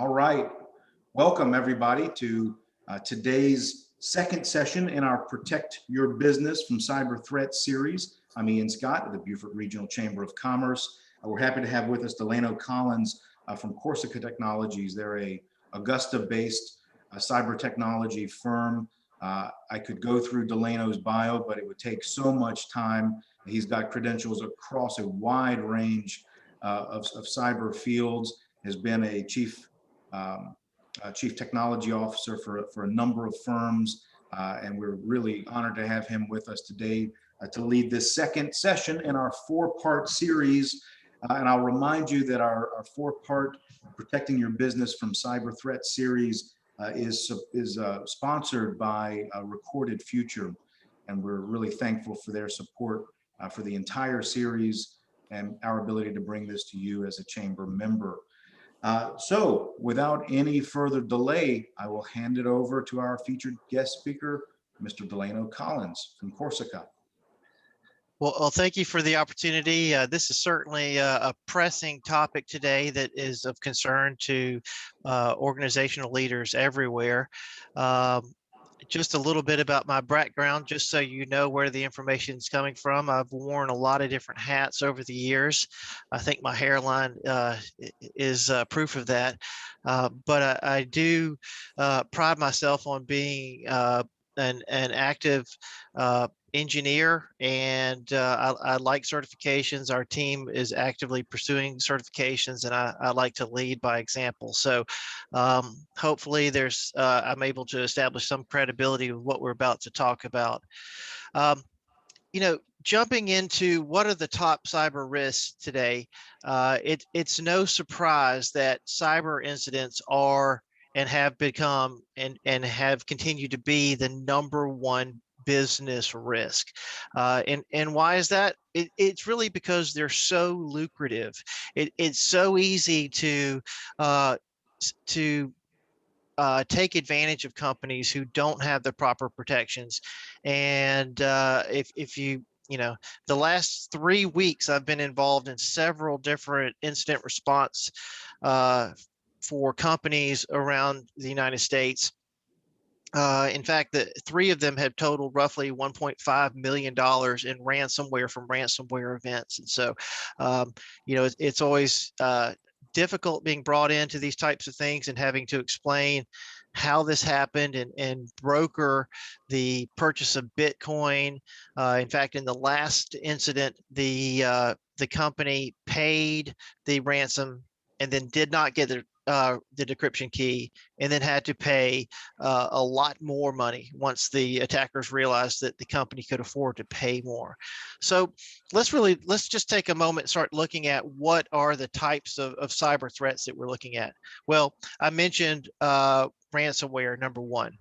All right. Welcome, everybody, to today's second session in our Protect Your Business from Cyber Threats series. I'm Ian Scott of the Beaufort Regional Chamber of Commerce. We're happy to have with us Delano Collins from Corsica Technologies. They're a Augusta-based cyber technology firm. I could go through Delano's bio, but it would take so much time. He's got credentials across a wide range of cyber fields, has been a chief technology officer for a number of firms, and we're really honored to have him with us today to lead this second session in our four-part series. And I'll remind you that our four-part Protecting Your Business from Cyber Threat series is sponsored by Recorded Future, and we're really thankful for their support for the entire series and our ability to bring this to you as a chamber member. So without any further delay, I will hand it over to our featured guest speaker, Mr. Delano Collins from Corsica. Well, thank you for the opportunity. This is certainly a pressing topic today that is of concern to organizational leaders everywhere. Just a little bit about my background, just so you know where the information is coming from. I've worn a lot of different hats over the years. I think my hairline is proof of that. But I do pride myself on being an active engineer, and I like certifications. Our team is actively pursuing certifications, and I like to lead by example. So hopefully I'm able to establish some credibility with what we're about to talk about. Jumping into what are the top cyber risks today, it's no surprise that cyber incidents are and have become and have continued to be the #1 business risk. And why is that? It's really because they're so lucrative. It's so easy to take advantage of companies who don't have the proper protections. And if you the last 3 weeks, I've been involved in several different incident response for companies around the United States. In fact, the 3 of them have totaled roughly $1.5 million in ransomware from ransomware events. And so, it's always difficult being brought into these types of things and having to explain how this happened and broker the purchase of Bitcoin. In fact, in the last incident, the company paid the ransom and then did not get the decryption key, and then had to pay a lot more money once the attackers realized that the company could afford to pay more. So let's just take a moment and start looking at what are the types of cyber threats that we're looking at. Well, I mentioned ransomware, #1.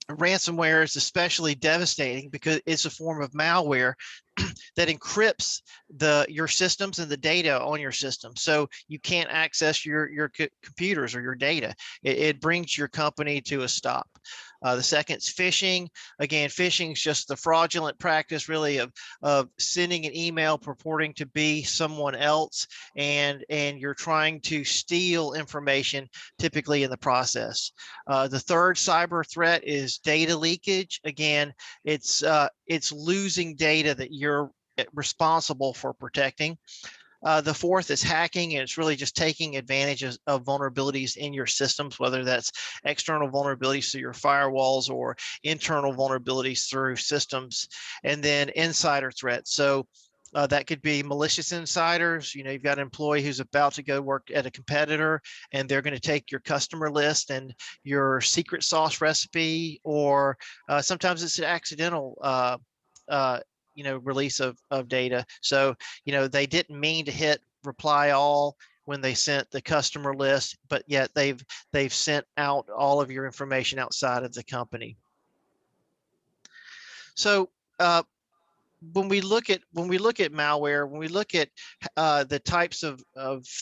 Ransomware is especially devastating because it's a form of malware that encrypts your systems and the data on your system, so you can't access your computers or your data. It brings your company to a stop. The second is phishing. Again, phishing is just the fraudulent practice, really, of sending an email purporting to be someone else, and you're trying to steal information, typically in the process. The third cyber threat is data leakage. Again, it's losing data that you're responsible for protecting. The fourth is hacking, and it's really just taking advantage of vulnerabilities in your systems, whether that's external vulnerabilities through your firewalls or internal vulnerabilities through systems. And then insider threats. So that could be malicious insiders. You've got an employee who's about to go work at a competitor, and they're going to take your customer list and your secret sauce recipe, or sometimes it's an accidental release of data. So, they didn't mean to hit reply all when they sent the customer list, but yet they've sent out all of your information outside of the company. So when we look at malware, when we look at the types of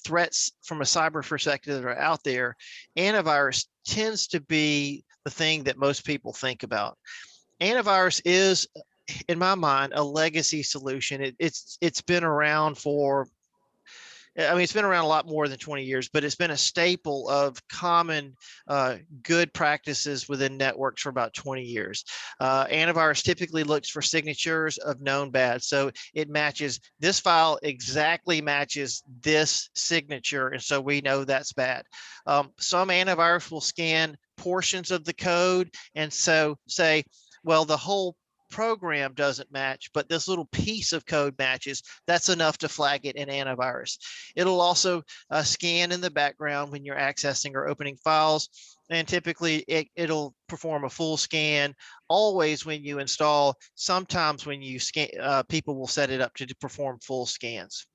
threats from a cyber perspective that are out there, antivirus tends to be the thing that most people think about. Antivirus is, in my mind, a legacy solution. It's been around for I mean, it's been around a lot more than 20 years, but it's been a staple of common good practices within networks for about 20 years. Antivirus typically looks for signatures of known bad. So it matches this file exactly matches this signature. And so we know that's bad. Some antivirus will scan portions of the code and so say, well, the whole program doesn't match, but this little piece of code matches. That's enough to flag it in antivirus. It'll also scan in the background when you're accessing or opening files. And typically it'll perform a full scan always when you install. Sometimes when you scan, people will set it up to perform full scans.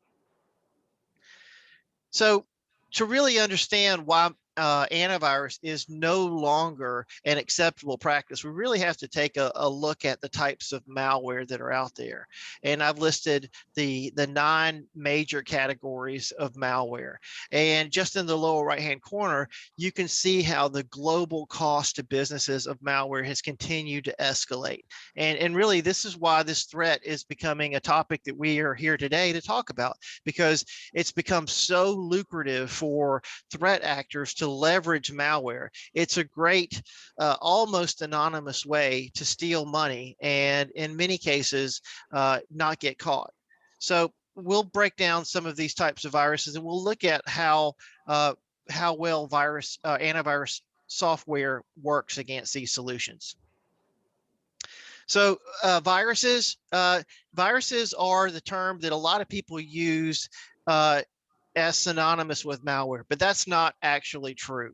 So to really understand why antivirus is no longer an acceptable practice, we really have to take a look at the types of malware that are out there. And I've listed the 9 major categories of malware. And just in the lower right-hand corner, you can see how the global cost to businesses of malware has continued to escalate. And really, this is why this threat is becoming a topic that we are here today to talk about, because it's become so lucrative for threat actors to leverage malware. It's a great, almost anonymous way to steal money and in many cases, not get caught. So we'll break down some of these types of viruses and we'll look at how well antivirus software works against these solutions. So viruses are the term that a lot of people use as synonymous with malware, but that's not actually true.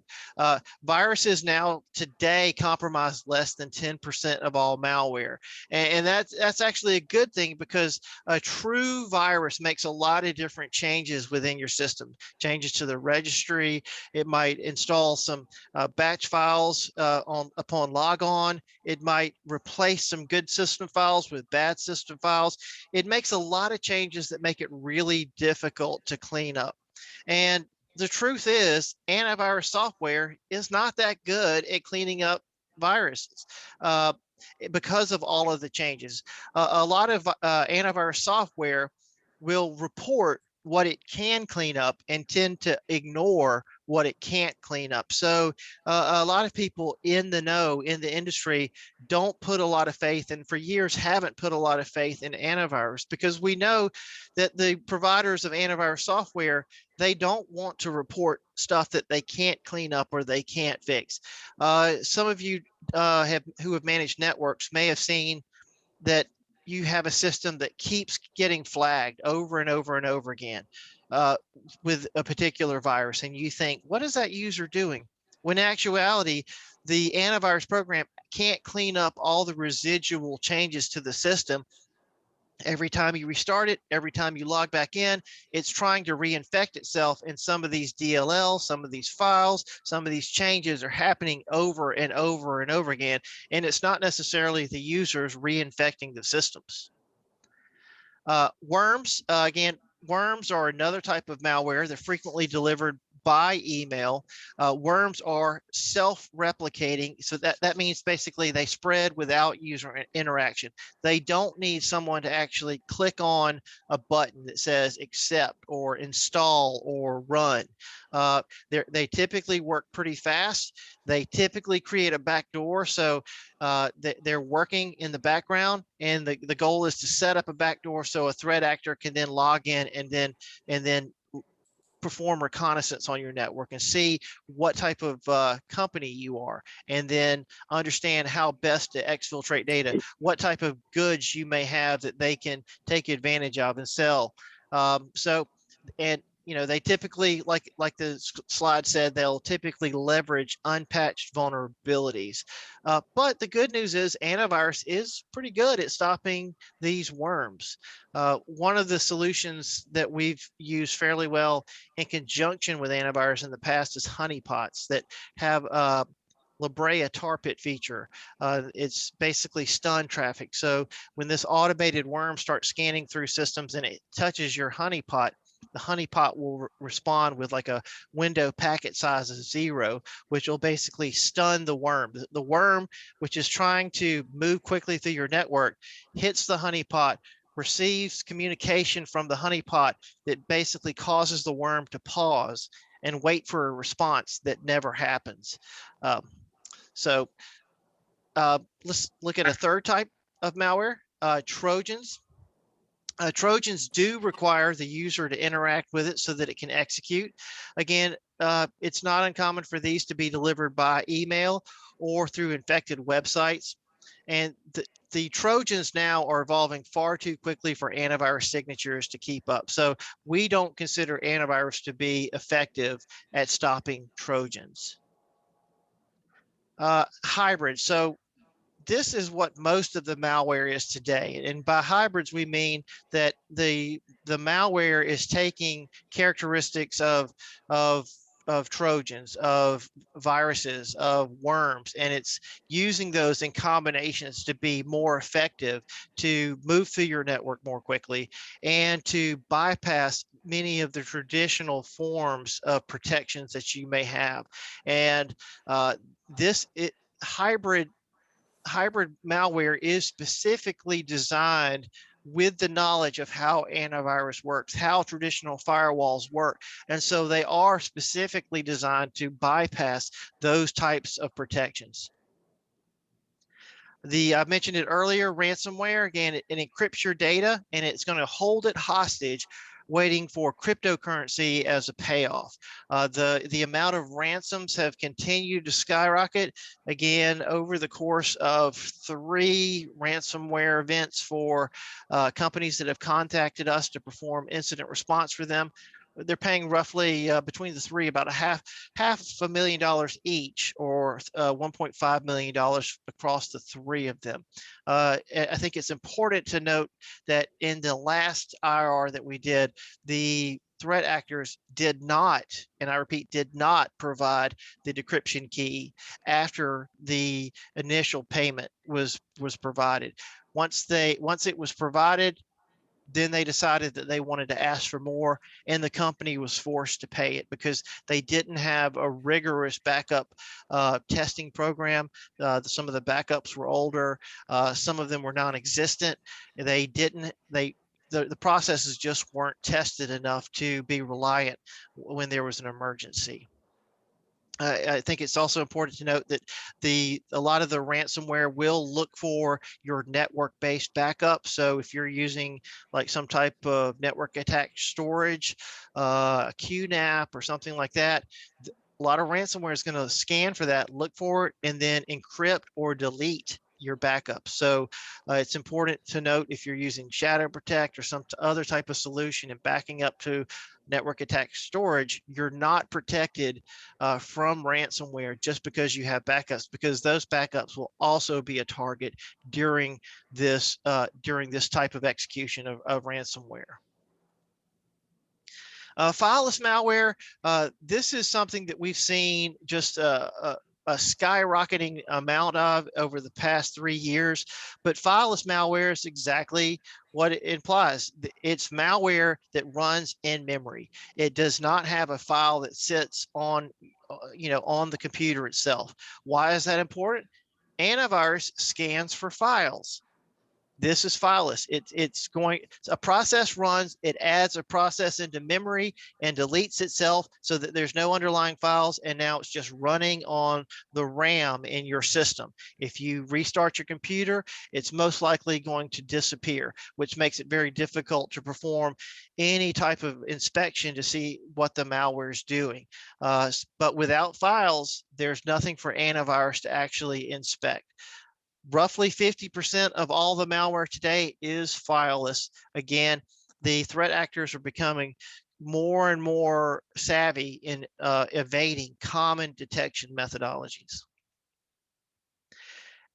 Viruses now today compromise less than 10% of all malware. And that's actually a good thing, because a true virus makes a lot of different changes within your system. Changes to the registry. It might install some batch files upon logon. It might replace some good system files with bad system files. It makes a lot of changes that make it really difficult to clean up. And the truth is, antivirus software is not that good at cleaning up viruses because of all of the changes. A lot of antivirus software will report what it can clean up and tend to ignore what it can't clean up. So a lot of people in the know in the industry don't put a lot of faith, and for years haven't put a lot of faith in antivirus, because we know that the providers of antivirus software, they don't want to report stuff that they can't clean up or they can't fix. Some of you who have managed networks may have seen that you have a system that keeps getting flagged over and over and over again with a particular virus. And you think, what is that user doing? When in actuality, the antivirus program can't clean up all the residual changes to the system. Every time you restart it, every time you log back in, it's trying to reinfect itself. And some of these DLLs, some of these files, some of these changes are happening over and over and over again. And it's not necessarily the users reinfecting the systems. Worms, again, worms are another type of malware. They're frequently delivered by email. Worms are self-replicating. So that means basically they spread without user interaction. They don't need someone to actually click on a button that says accept or install or run. They typically work pretty fast. They typically create a backdoor. So they're working in the background, and the goal is to set up a backdoor so a threat actor can then log in and then perform reconnaissance on your network and see what type of company you are, and then understand how best to exfiltrate data, what type of goods you may have that they can take advantage of and sell. And they typically, like the slide said, they'll typically leverage unpatched vulnerabilities. But the good news is antivirus is pretty good at stopping these worms. One of the solutions that we've used fairly well in conjunction with antivirus in the past is honeypots that have La Brea tar pit feature. It's basically stun traffic. So when this automated worm starts scanning through systems and it touches your honeypot, the honeypot will respond with like a window packet size of 0, which will basically stun the worm. The worm, which is trying to move quickly through your network, hits the honeypot, receives communication from the honeypot that basically causes the worm to pause and wait for a response that never happens. Um, so let's look at a third type of malware, Trojans. Trojans do require the user to interact with it so that it can execute. Again, it's not uncommon for these to be delivered by email or through infected websites. And the Trojans now are evolving far too quickly for antivirus signatures to keep up. So we don't consider antivirus to be effective at stopping Trojans. Hybrid. So this is what most of the malware is today. And by hybrids, we mean that the malware is taking characteristics of Trojans, of viruses, of worms, and it's using those in combinations to be more effective, to move through your network more quickly, and to bypass many of the traditional forms of protections that you may have. And this hybrid hybrid malware is specifically designed with the knowledge of how antivirus works, how traditional firewalls work. And so they are specifically designed to bypass those types of protections. I mentioned it earlier, ransomware, again, it encrypts your data and it's going to hold it hostage, waiting for cryptocurrency as a payoff. The amount of ransoms have continued to skyrocket, again, over the course of 3 ransomware events for companies that have contacted us to perform incident response for them. They're paying roughly between the 3 about half $500,000 each, or $1.5 million across the 3 of them. I think it's important to note that in the last IR that we did, the threat actors did not, and I repeat, did not provide the decryption key after the initial payment was provided. Once it was provided, then they decided that they wanted to ask for more, and the company was forced to pay it because they didn't have a rigorous backup testing program. Some of the backups were older. Some of them were non-existent. The processes just weren't tested enough to be reliant when there was an emergency. I think it's also important to note that a lot of the ransomware will look for your network-based backup. So if you're using like some type of network attack storage, a QNAP or something like that, a lot of ransomware is going to scan for that, look for it, and then encrypt or delete your backup. So it's important to note, if you're using Shadow Protect or some other type of solution and backing up to network attack storage, you're not protected from ransomware just because you have backups, because those backups will also be a target during this type of execution of ransomware. Fileless malware, this is something that we've seen just a skyrocketing amount of over the past 3 years, but fileless malware is exactly what it implies. It's malware that runs in memory. It does not have a file that sits on, on the computer itself. Why is that important? Antivirus scans for files. This is fileless. A process runs, it adds a process into memory and deletes itself so that there's no underlying files, and now it's just running on the RAM in your system. If you restart your computer, it's most likely going to disappear, which makes it very difficult to perform any type of inspection to see what the malware is doing. But without files, there's nothing for antivirus to actually inspect. Roughly 50% of all the malware today is fileless. Again, the threat actors are becoming more and more savvy in evading common detection methodologies.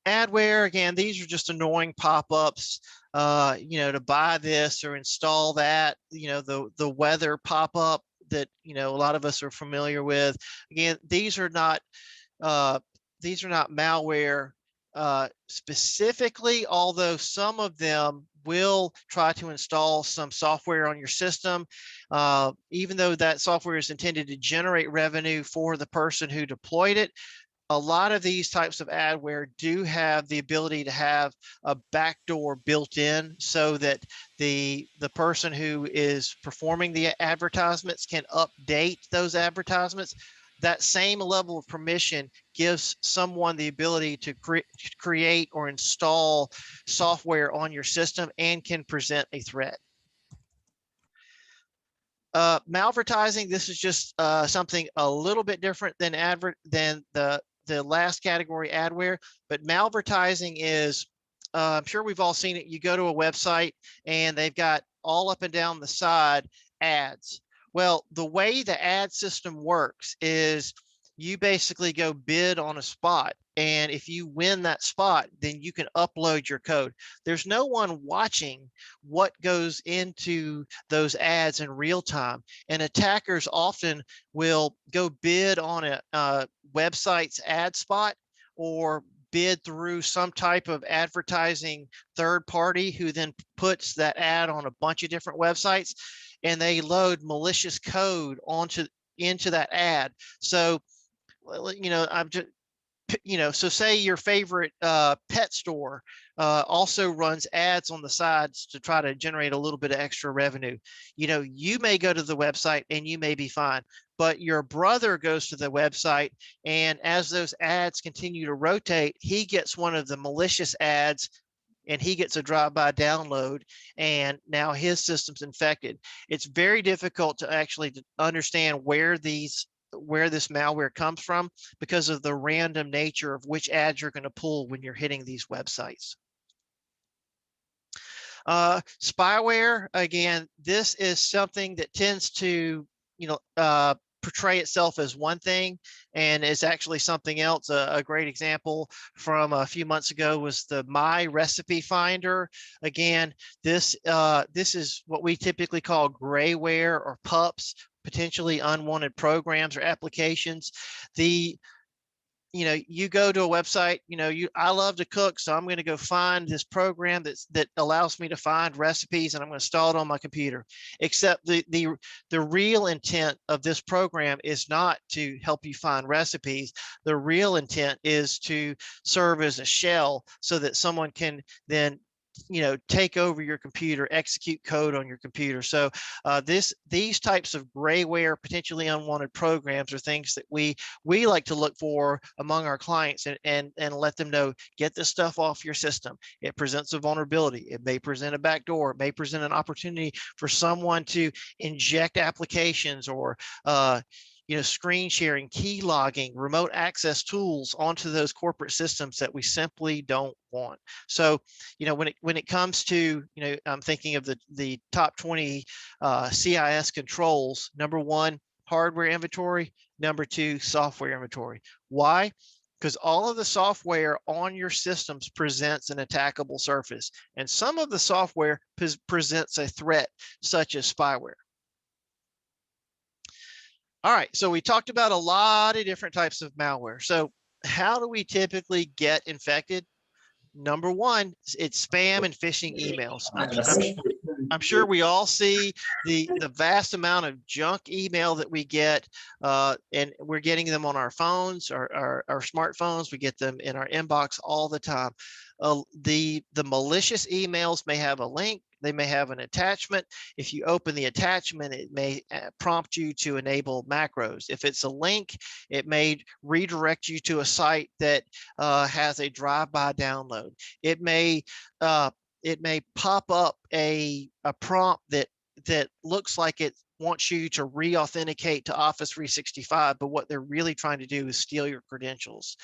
Adware, again, these are just annoying pop-ups, to buy this or install that, the weather pop-up that, a lot of us are familiar with. Again, these are not malware specifically, although some of them will try to install some software on your system, even though that software is intended to generate revenue for the person who deployed it. a lot of these types of adware do have the ability to have a backdoor built in so that the person who is performing the advertisements can update those advertisements. That same level of permission gives someone the ability to create or install software on your system and can present a threat. Malvertising, this is just something a little bit different than the last category, adware, but malvertising is, I'm sure we've all seen it. You go to a website and they've got all up and down the side ads. Well, the way the ad system works is you basically go bid on a spot. And if you win that spot, then you can upload your code. There's no one watching what goes into those ads in real time. And attackers often will go bid on a website's ad spot or bid through some type of advertising third party who then puts that ad on a bunch of different websites, and they load malicious code into that ad. So, so say your favorite pet store also runs ads on the sides to try to generate a little bit of extra revenue. You may go to the website and you may be fine, but your brother goes to the website, and as those ads continue to rotate, he gets one of the malicious ads and he gets a drive-by download, and now his system's infected. It's very difficult to actually understand where this malware comes from because of the random nature of which ads you're going to pull when you're hitting these websites. Spyware, again, this is something that tends to, portray itself as one thing and is actually something else. A great example from a few months ago was the My Recipe Finder. Again, this is what we typically call grayware or PUPs, potentially unwanted programs or applications. You go to a website, I love to cook, so I'm going to go find this program that allows me to find recipes, and I'm going to install it on my computer. Except the real intent of this program is not to help you find recipes. The real intent is to serve as a shell so that someone can then take over your computer, execute code on your computer. So these types of grayware, potentially unwanted programs, are things that we like to look for among our clients and let them know, get this stuff off your system. It presents a vulnerability. It may present a backdoor. It may present an opportunity for someone to inject applications or screen sharing, key logging, remote access tools onto those corporate systems that we simply don't want. So, when it comes to, I'm thinking of the top 20 CIS controls. Number one, hardware inventory. Number two, software inventory. Why? Because all of the software on your systems presents an attackable surface, and some of the software presents a threat, such as spyware. All right, so we talked about a lot of different types of malware. So how do we typically get infected? Number one, it's spam and phishing emails. I'm sure we all see the vast amount of junk email that we get, and we're getting them on our phones, our smartphones. We get them in our inbox all the time. The malicious emails may have a link. They may have an attachment. If you open the attachment, it may prompt you to enable macros. If it's a link, it may redirect you to a site that has a drive-by download. It may pop up a prompt that looks like it wants you to re-authenticate to Office 365, but what they're really trying to do is steal your credentials.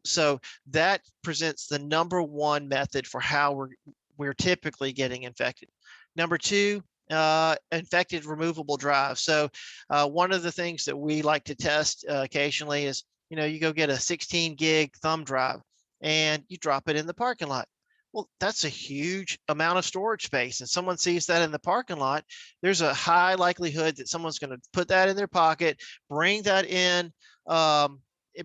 So that presents the number one method for how we're typically getting infected. Number two, infected removable drives. So one of the things that we like to test occasionally is, you go get a 16 gig thumb drive and you drop it in the parking lot. Well, that's a huge amount of storage space, and someone sees that in the parking lot. There's a high likelihood that someone's going to put that in their pocket, bring that in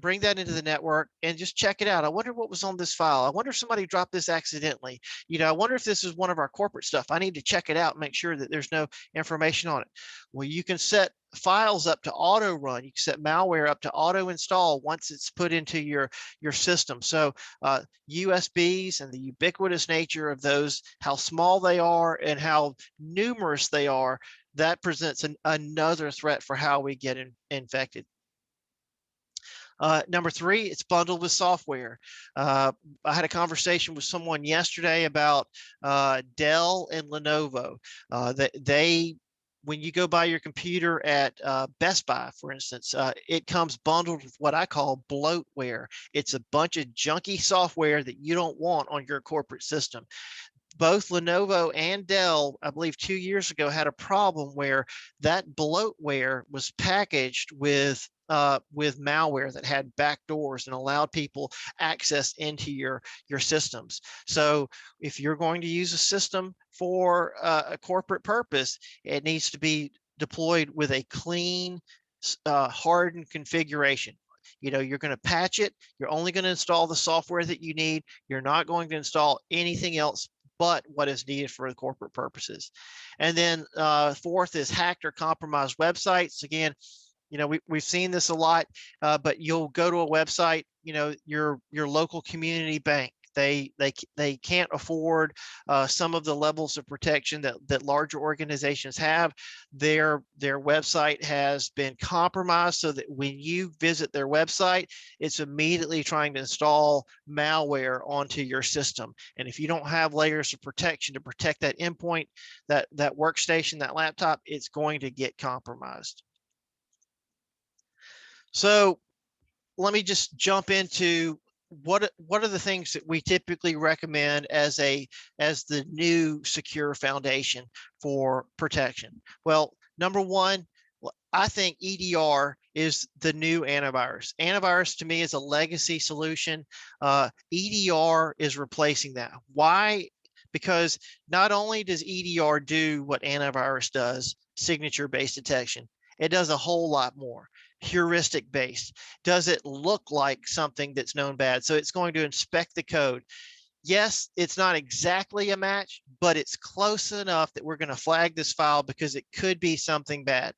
bring that into the network and just check it out. I wonder what was on this file. I wonder if somebody dropped this accidentally. I wonder if this is one of our corporate stuff. I need to check it out and make sure that there's no information on it. Well, you can set files up to auto run. You can set malware up to auto install once it's put into your system. So USBs and the ubiquitous nature of those, how small they are and how numerous they are, that presents another threat for how we get infected. Number three, it's bundled with software. I had a conversation with someone yesterday about Dell and Lenovo. When you go buy your computer at Best Buy, for instance, it comes bundled with what I call bloatware. It's a bunch of junky software that you don't want on your corporate system. Both Lenovo and Dell, I believe 2 years ago, had a problem where that bloatware was packaged with malware that had backdoors and allowed people access into your systems. So if you're going to use a system for a corporate purpose, it needs to be deployed with a clean, hardened configuration. You're going to patch it. You're only going to install the software that you need. You're not going to install anything else but what is needed for the corporate purposes. And then fourth is hacked or compromised websites. Again, we've seen this a lot, but you'll go to a website, your local community bank. They can't afford some of the levels of protection that larger organizations have. Their website has been compromised so that when you visit their website, it's immediately trying to install malware onto your system. And if you don't have layers of protection to protect that endpoint, that workstation, that laptop, it's going to get compromised. So let me just jump into what are the things that we typically recommend as the new secure foundation for protection. Well, number one, I think EDR is the new antivirus. Antivirus to me is a legacy solution. EDR is replacing that. Why? Because not only does EDR do what antivirus does, signature-based detection, it does a whole lot more. Heuristic based. Does it look like something that's known bad? So it's going to inspect the code. Yes, it's not exactly a match, but it's close enough that we're going to flag this file because it could be something bad.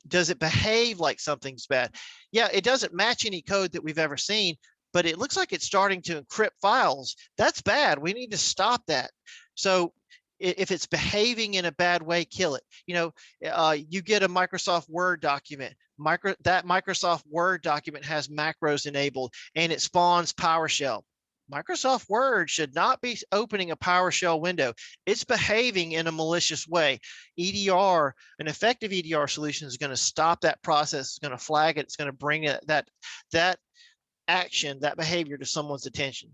Does it behave like something's bad? Yeah, it doesn't match any code that we've ever seen, but it looks like it's starting to encrypt files. That's bad. We need to stop that. So if it's behaving in a bad way, kill it. You get a Microsoft Word document. That Microsoft Word document has macros enabled and it spawns PowerShell. Microsoft Word should not be opening a PowerShell window. It's behaving in a malicious way. EDR, an effective EDR solution is going to stop that process. It's going to flag it. It's going to bring that action, that behavior to someone's attention.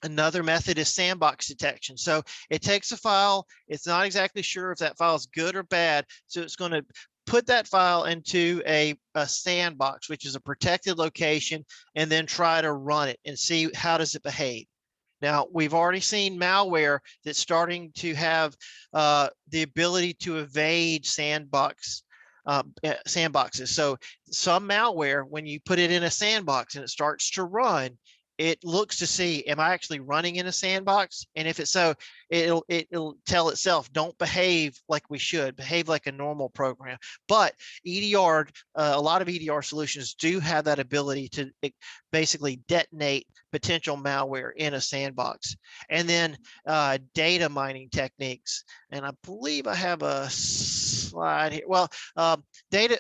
Another method is sandbox detection. So it takes a file. It's not exactly sure if that file is good or bad. So it's going to put that file into a sandbox, which is a protected location, and then try to run it and see how does it behave. Now, we've already seen malware that's starting to have the ability to evade sandboxes. So some malware, when you put it in a sandbox and it starts to run, it looks to see, am I actually running in a sandbox? And if it's so, it'll tell itself, don't behave like we should, behave like a normal program. But EDR, a lot of EDR solutions do have that ability to basically detonate potential malware in a sandbox. And then data mining techniques. And I believe I have a slide here. Well, data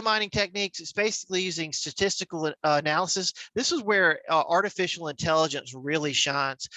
mining techniques is basically using statistical analysis. This is where artificial intelligence really shines.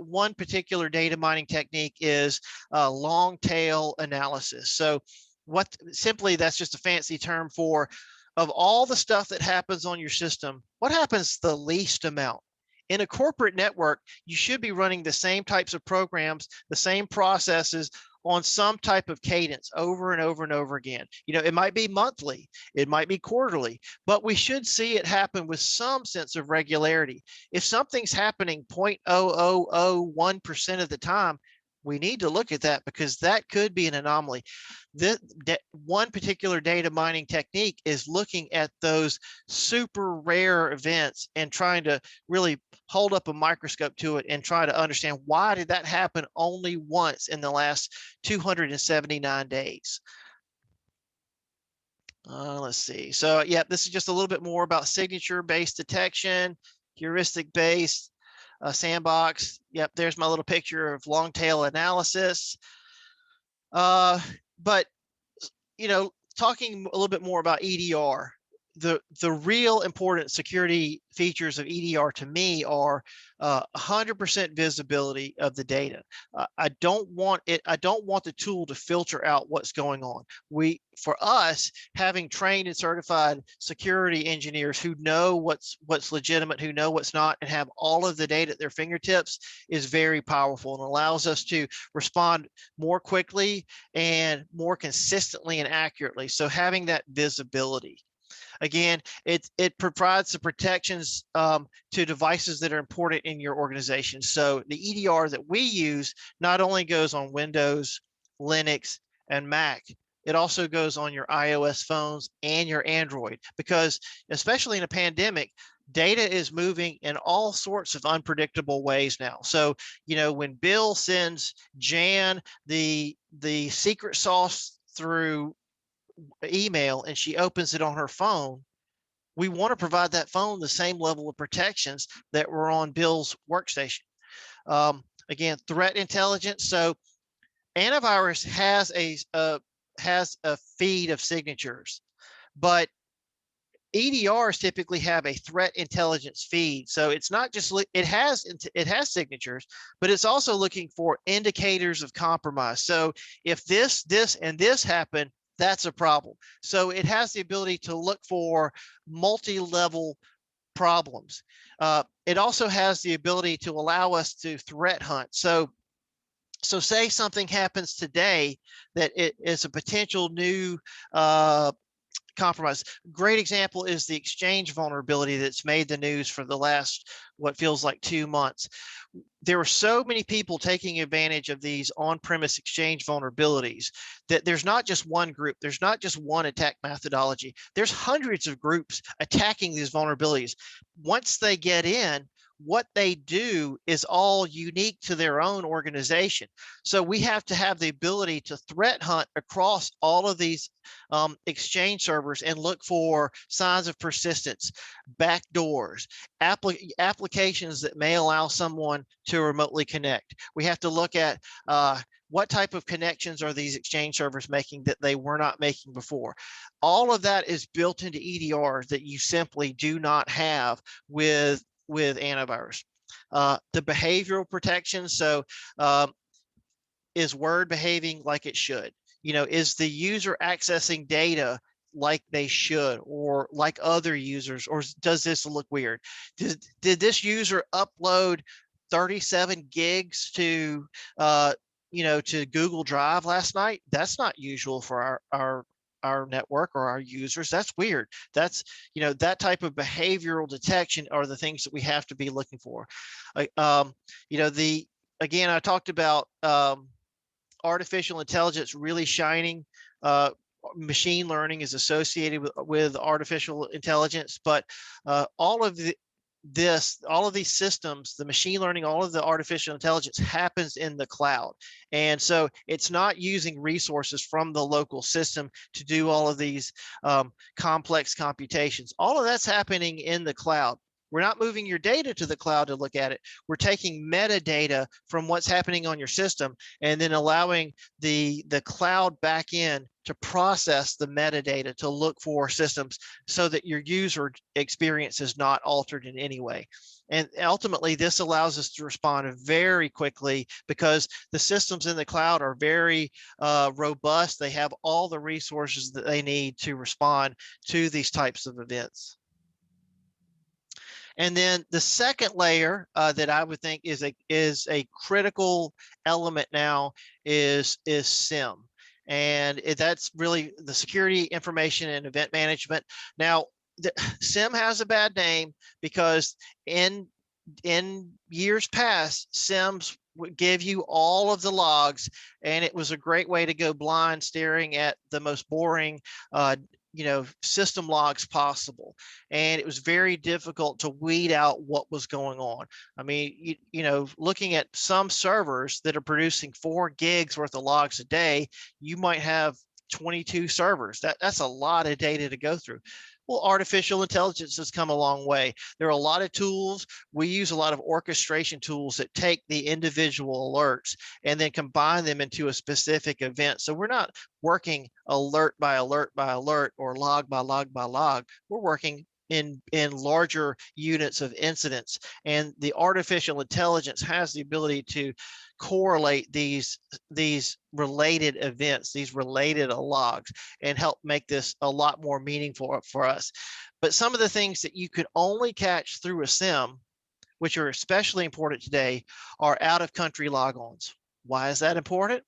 One particular data mining technique is long tail analysis. So that's just a fancy term for, of all the stuff that happens on your system, what happens the least amount? In a corporate network, you should be running the same types of programs, the same processes on some type of cadence over and over and over again. It might be monthly, it might be quarterly, but we should see it happen with some sense of regularity. If something's happening 0.0001% of the time, we need to look at that because that could be an anomaly. This one particular data mining technique is looking at those super rare events and trying to really hold up a microscope to it and try to understand why did that happen only once in the last 279 days. Let's see. So yeah, this is just a little bit more about signature-based detection, heuristic-based sandbox. Yep, there's my little picture of long tail analysis. But talking a little bit more about EDR, the real important security features of EDR to me are 100% visibility of the data. I don't want the tool to filter out what's going on. For us, having trained and certified security engineers who know what's legitimate, who know what's not, and have all of the data at their fingertips is very powerful and allows us to respond more quickly and more consistently and accurately. So having that visibility. Again, it provides the protections to devices that are important in your organization. So the EDR that we use not only goes on Windows, Linux, and Mac, it also goes on your iOS phones and your Android, because especially in a pandemic, data is moving in all sorts of unpredictable ways now. So, when Bill sends Jan the secret sauce through email and she opens it on her phone, we want to provide that phone the same level of protections that were on Bill's workstation. Again, threat intelligence. So antivirus has a feed of signatures, but EDRs typically have a threat intelligence feed. So it's not just, it has signatures, but it's also looking for indicators of compromise. So if this, and this happen, that's a problem. So it has the ability to look for multi-level problems. It also has the ability to allow us to threat hunt. So say something happens today that it is a potential new compromise. Great example is the Exchange vulnerability that's made the news for the last, what feels like 2 months. There were so many people taking advantage of these on-premise Exchange vulnerabilities that there's not just one group, there's not just one attack methodology, there's hundreds of groups attacking these vulnerabilities. Once they get in, what they do is all unique to their own organization. So we have to have the ability to threat hunt across all of these Exchange servers and look for signs of persistence, backdoors, applications that may allow someone to remotely connect. We have to look at what type of connections are these Exchange servers making that they were not making before. All of that is built into EDRs that you simply do not have with antivirus. The behavioral protection. So is Word behaving like it should? Is the user accessing data like they should, or like other users, or does this look weird? Did this user upload 37 gigs to to Google Drive last night? That's not usual for our network or our users. That's weird. That's that type of behavioral detection are the things that we have to be looking for. Again, I talked about artificial intelligence really shining. Machine learning is associated with artificial intelligence, but all of these systems, the machine learning, all of the artificial intelligence happens in the cloud. And so it's not using resources from the local system to do all of these complex computations. All of that's happening in the cloud. We're not moving your data to the cloud to look at it. We're taking metadata from what's happening on your system and then allowing the cloud back in to process the metadata to look for systems so that your user experience is not altered in any way. And ultimately, this allows us to respond very quickly because the systems in the cloud are very robust. They have all the resources that they need to respond to these types of events. And then the second layer that I would think is a critical element now is SIM. And that's really the security, information, and event management. Now, SIM has a bad name because in years past, SIMs would give you all of the logs, and it was a great way to go blind staring at the most boring system logs possible. And it was very difficult to weed out what was going on. I mean, looking at some servers that are producing 4 gigs worth of logs a day, you might have 22 servers. That's a lot of data to go through. Well, artificial intelligence has come a long way. There are a lot of tools. We use a lot of orchestration tools that take the individual alerts and then combine them into a specific event. So we're not working alert by alert by alert or log by log by log. We're working in larger units of incidents, and the artificial intelligence has the ability to correlate these related events, these related logs, and help make this a lot more meaningful for us. But some of the things that you could only catch through a SIM, which are especially important today, are out of country logons. Why is that important?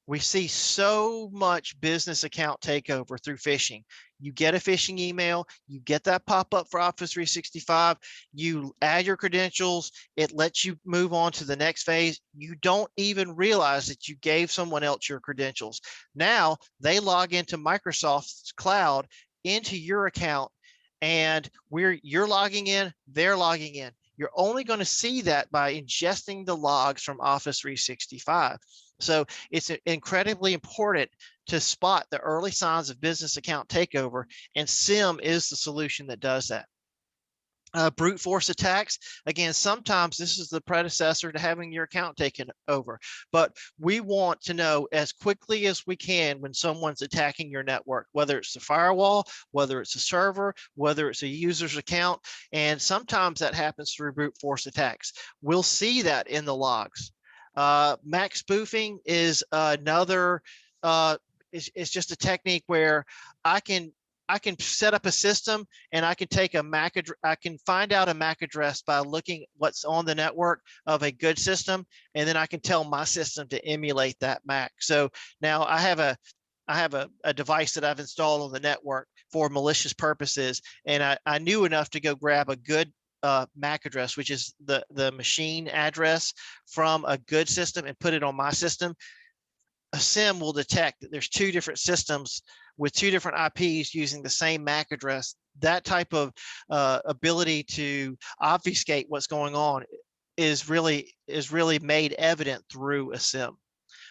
We see so much business account takeover through phishing. You get a phishing email, you get that pop up for Office 365, you add your credentials, it lets you move on to the next phase. You don't even realize that you gave someone else your credentials. Now they log into Microsoft's cloud into your account, and you're logging in, they're logging in. You're only going to see that by ingesting the logs from Office 365. So it's incredibly important to spot the early signs of business account takeover, and SIM is the solution that does that. Brute force attacks, again, sometimes this is the predecessor to having your account taken over, but we want to know as quickly as we can when someone's attacking your network, whether it's the firewall, whether it's a server, whether it's a user's account, and sometimes that happens through brute force attacks. We'll see that in the logs. MAC spoofing is another, it's just a technique where I can set up a system, and I can take a MAC address. I can find out a MAC address by looking what's on the network of a good system, and then I can tell my system to emulate that MAC. So now I have a device that I've installed on the network for malicious purposes, and I knew enough to go grab a good MAC address, which is the machine address from a good system, and put it on my system. A SIM will detect that there's 2 different systems with 2 different IPs using the same MAC address. That type of ability to obfuscate what's going on is really made evident through a SIM.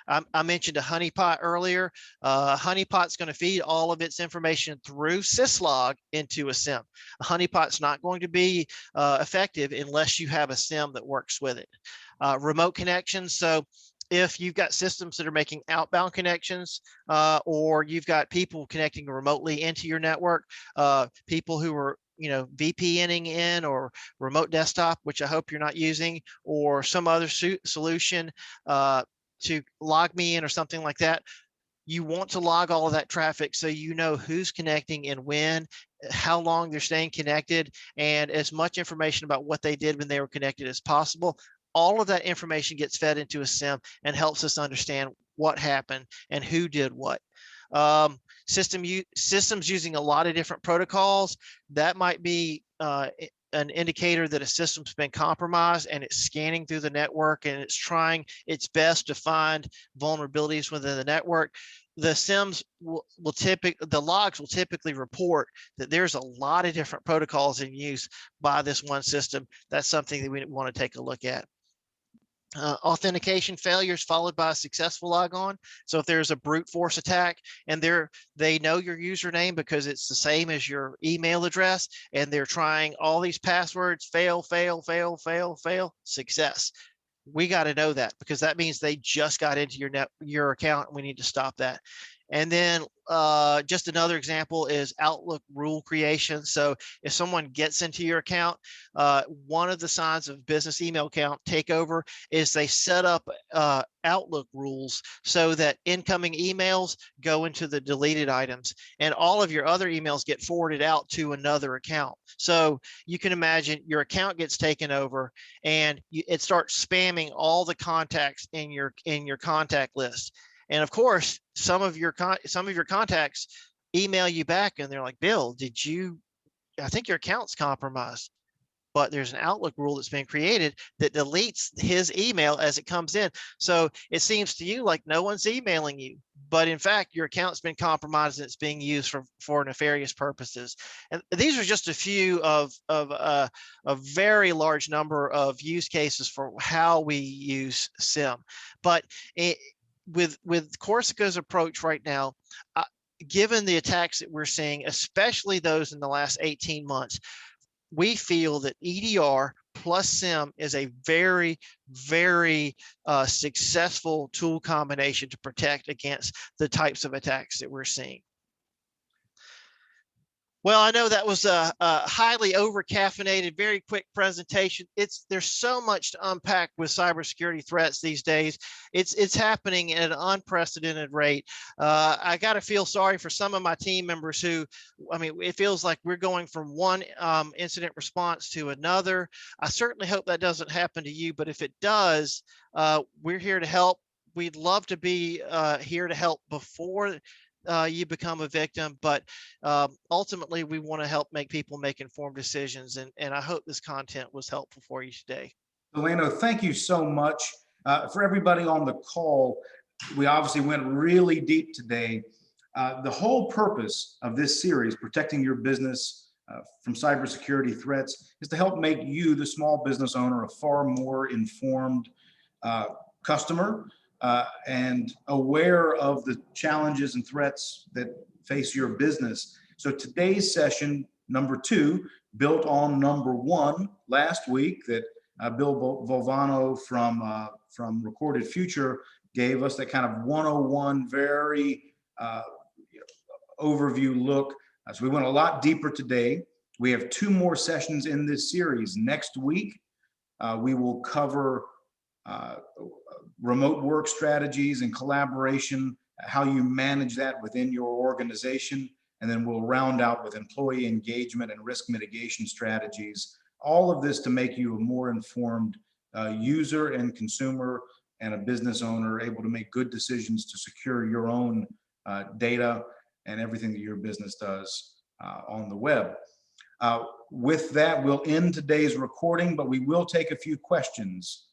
I mentioned a honeypot earlier. Honeypot's going to feed all of its information through syslog into a SIM. A honeypot's not going to be effective unless you have a SIM that works with it. Remote connections. So if you've got systems that are making outbound connections, or you've got people connecting remotely into your network, people who are VPNing in, or remote desktop, which I hope you're not using, or some other solution to log me in or something like that. You want to log all of that traffic so you know who's connecting and when, how long they're staying connected, and as much information about what they did when they were connected as possible. All of that information gets fed into a SIM and helps us understand what happened and who did what. Systems using a lot of different protocols, that might be an indicator that a system's been compromised, and it's scanning through the network and it's trying its best to find vulnerabilities within the network. The SIMs the logs will typically report that there's a lot of different protocols in use by this one system. That's something that we want to take a look at. Authentication failures followed by a successful logon. So if there's a brute force attack and they know your username because it's the same as your email address, and they're trying all these passwords, fail, success. We got to know that, because that means they just got into your account, and we need to stop that. And then just another example is Outlook rule creation. So if someone gets into your account, one of the signs of business email account takeover is they set up Outlook rules so that incoming emails go into the deleted items, and all of your other emails get forwarded out to another account. So you can imagine your account gets taken over, and it starts spamming all the contacts in your contact list. And of course, some of your contacts email you back, and they're like, "Bill, I think your account's compromised." but there's an Outlook rule that's been created that deletes his email as it comes in. So it seems to you like no one's emailing you, but in fact, your account's been compromised and it's being used for nefarious purposes. And these are just a few of a very large number of use cases for how we use SIM. But with Corsica's approach right now, given the attacks that we're seeing, especially those in the last 18 months, we feel that EDR plus SIM is a very, very successful tool combination to protect against the types of attacks that we're seeing. Well, I know that was a highly over-caffeinated, very quick presentation. There's so much to unpack with cybersecurity threats these days. It's happening at an unprecedented rate. I got to feel sorry for some of my team members who, I mean, it feels like we're going from one incident response to another. I certainly hope that doesn't happen to you, but if it does, we're here to help. We'd love to be here to help before you become a victim, but ultimately we want to help make people make informed decisions, and I hope this content was helpful for you today. Delano, thank you so much. For everybody on the call, we obviously went really deep today. The whole purpose of this series, Protecting Your Business from Cybersecurity Threats, is to help make you, the small business owner, a far more informed customer, and aware of the challenges and threats that face your business. So today's session, number 2, built on number 1 last week that Bill Volvano from Recorded Future gave us, that kind of 101, very overview look. So we went a lot deeper today. We have 2 more sessions in this series. Next week, we will cover remote work strategies and collaboration, how you manage that within your organization. And then we'll round out with employee engagement and risk mitigation strategies. All of this to make you a more informed user and consumer and a business owner, able to make good decisions to secure your own data and everything that your business does on the web. With that, we'll end today's recording, but we will take a few questions